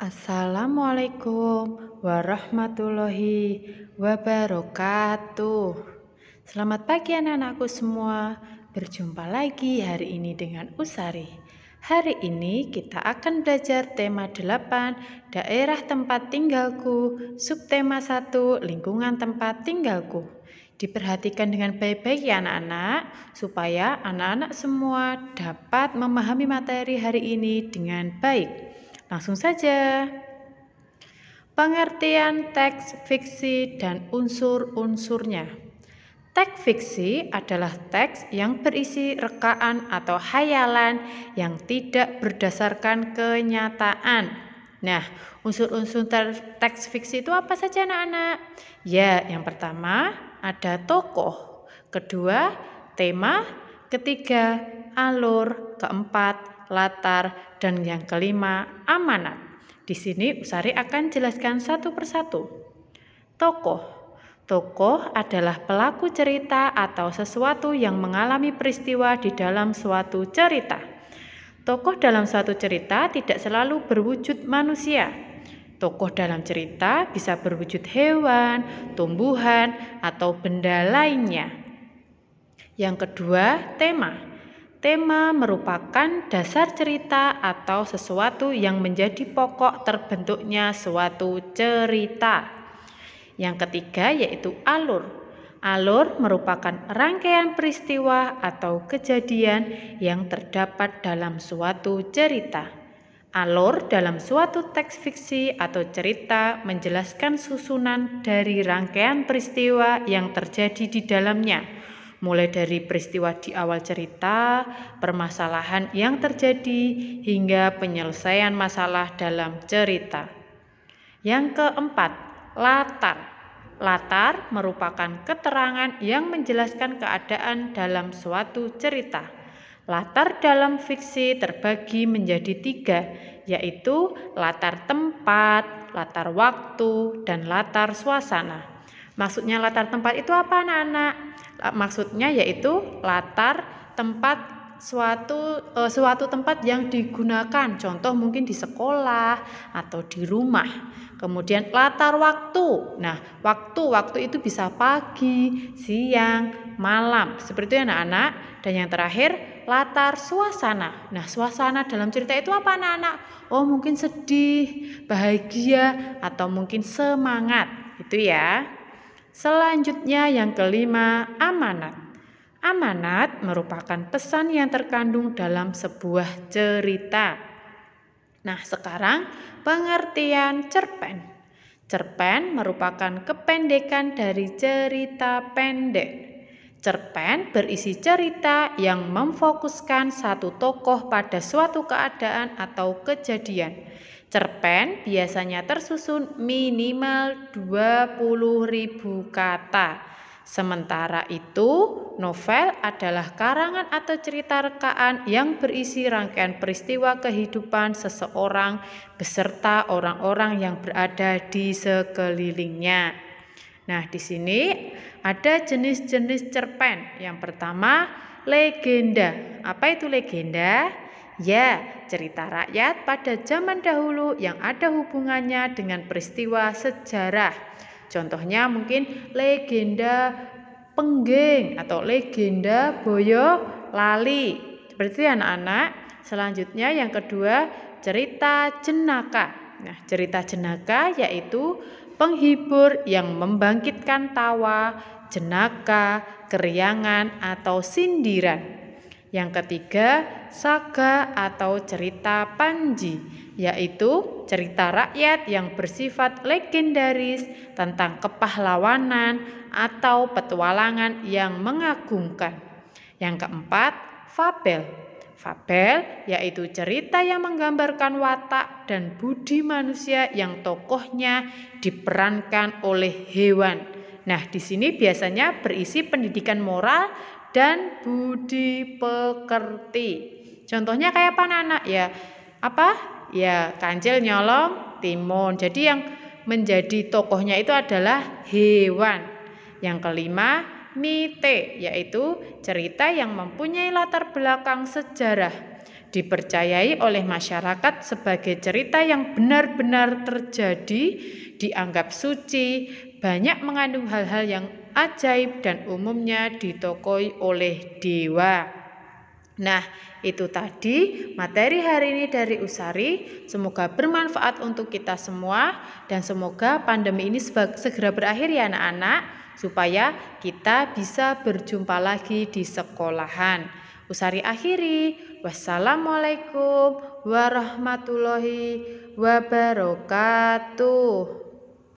Assalamualaikum warahmatullahi wabarakatuh. Selamat pagi anak-anakku semua. Berjumpa lagi hari ini dengan Usari. Hari ini kita akan belajar tema 8, daerah tempat tinggalku, subtema 1, lingkungan tempat tinggalku. Diperhatikan dengan baik-baik ya anak-anak, supaya anak-anak semua dapat memahami materi hari ini dengan baik. Langsung saja. Pengertian teks fiksi dan unsur-unsurnya. Teks fiksi adalah teks yang berisi rekaan atau hayalan yang tidak berdasarkan kenyataan. Nah, unsur-unsur teks fiksi itu apa saja anak-anak? Ya, yang pertama ada tokoh, kedua tema, ketiga alur, keempat latar, dan yang kelima amanat. Di sini Usari akan jelaskan satu persatu. Tokoh. Tokoh adalah pelaku cerita atau sesuatu yang mengalami peristiwa di dalam suatu cerita. Tokoh dalam suatu cerita tidak selalu berwujud manusia. Tokoh dalam cerita bisa berwujud hewan, tumbuhan, atau benda lainnya. Yang kedua, tema. Tema merupakan dasar cerita atau sesuatu yang menjadi pokok terbentuknya suatu cerita. Yang ketiga yaitu alur. Alur merupakan rangkaian peristiwa atau kejadian yang terdapat dalam suatu cerita. Alur dalam suatu teks fiksi atau cerita menjelaskan susunan dari rangkaian peristiwa yang terjadi di dalamnya. Mulai dari peristiwa di awal cerita, permasalahan yang terjadi, hingga penyelesaian masalah dalam cerita. Yang keempat, latar. Latar merupakan keterangan yang menjelaskan keadaan dalam suatu cerita. Latar dalam fiksi terbagi menjadi 3, yaitu latar tempat, latar waktu, dan latar suasana. Maksudnya latar tempat itu apa anak-anak? Maksudnya yaitu latar tempat suatu tempat yang digunakan, contoh mungkin di sekolah atau di rumah. Kemudian latar waktu. Nah, waktu itu bisa pagi, siang, malam. Seperti itu anak-anak. Dan yang terakhir, latar suasana. Nah, suasana dalam cerita itu apa anak-anak? Oh, mungkin sedih, bahagia, atau mungkin semangat. Itu ya. Selanjutnya yang kelima, amanat. Amanat merupakan pesan yang terkandung dalam sebuah cerita. Nah, sekarang pengertian cerpen. Cerpen merupakan kependekan dari cerita pendek. Cerpen berisi cerita yang memfokuskan satu tokoh pada suatu keadaan atau kejadian. Cerpen biasanya tersusun minimal 20.000 kata. Sementara itu, novel adalah karangan atau cerita rekaan yang berisi rangkaian peristiwa kehidupan seseorang beserta orang-orang yang berada di sekelilingnya. Nah, di sini ada jenis-jenis cerpen. Yang pertama, legenda. Apa itu legenda? Ya, cerita rakyat pada zaman dahulu yang ada hubungannya dengan peristiwa sejarah. Contohnya mungkin legenda Pengging atau legenda Boyolali. Seperti itu anak-anak. Selanjutnya yang kedua, cerita jenaka. Nah, cerita jenaka yaitu penghibur yang membangkitkan tawa, jenaka, keriangan, atau sindiran. Yang ketiga, saga atau cerita Panji, yaitu cerita rakyat yang bersifat legendaris tentang kepahlawanan atau petualangan yang mengagumkan. Yang keempat, fabel. Fabel yaitu cerita yang menggambarkan watak dan budi manusia yang tokohnya diperankan oleh hewan. Nah, di sini biasanya berisi pendidikan moral dan budi pekerti. Contohnya kayak apa anak? Ya, apa? Ya, kancil, nyolong, timun. Jadi yang menjadi tokohnya itu adalah hewan. Yang kelima, mite, yaitu cerita yang mempunyai latar belakang sejarah. dipercayai oleh masyarakat sebagai cerita yang benar-benar terjadi, dianggap suci, banyak mengandung hal-hal yang ajaib dan umumnya ditokoi oleh dewa. Nah, itu tadi materi hari ini dari Usari. Semoga bermanfaat untuk kita semua dan semoga pandemi ini segera berakhir ya anak-anak, supaya kita bisa berjumpa lagi di sekolahan. Usari akhiri. Wassalamualaikum warahmatullahi wabarakatuh.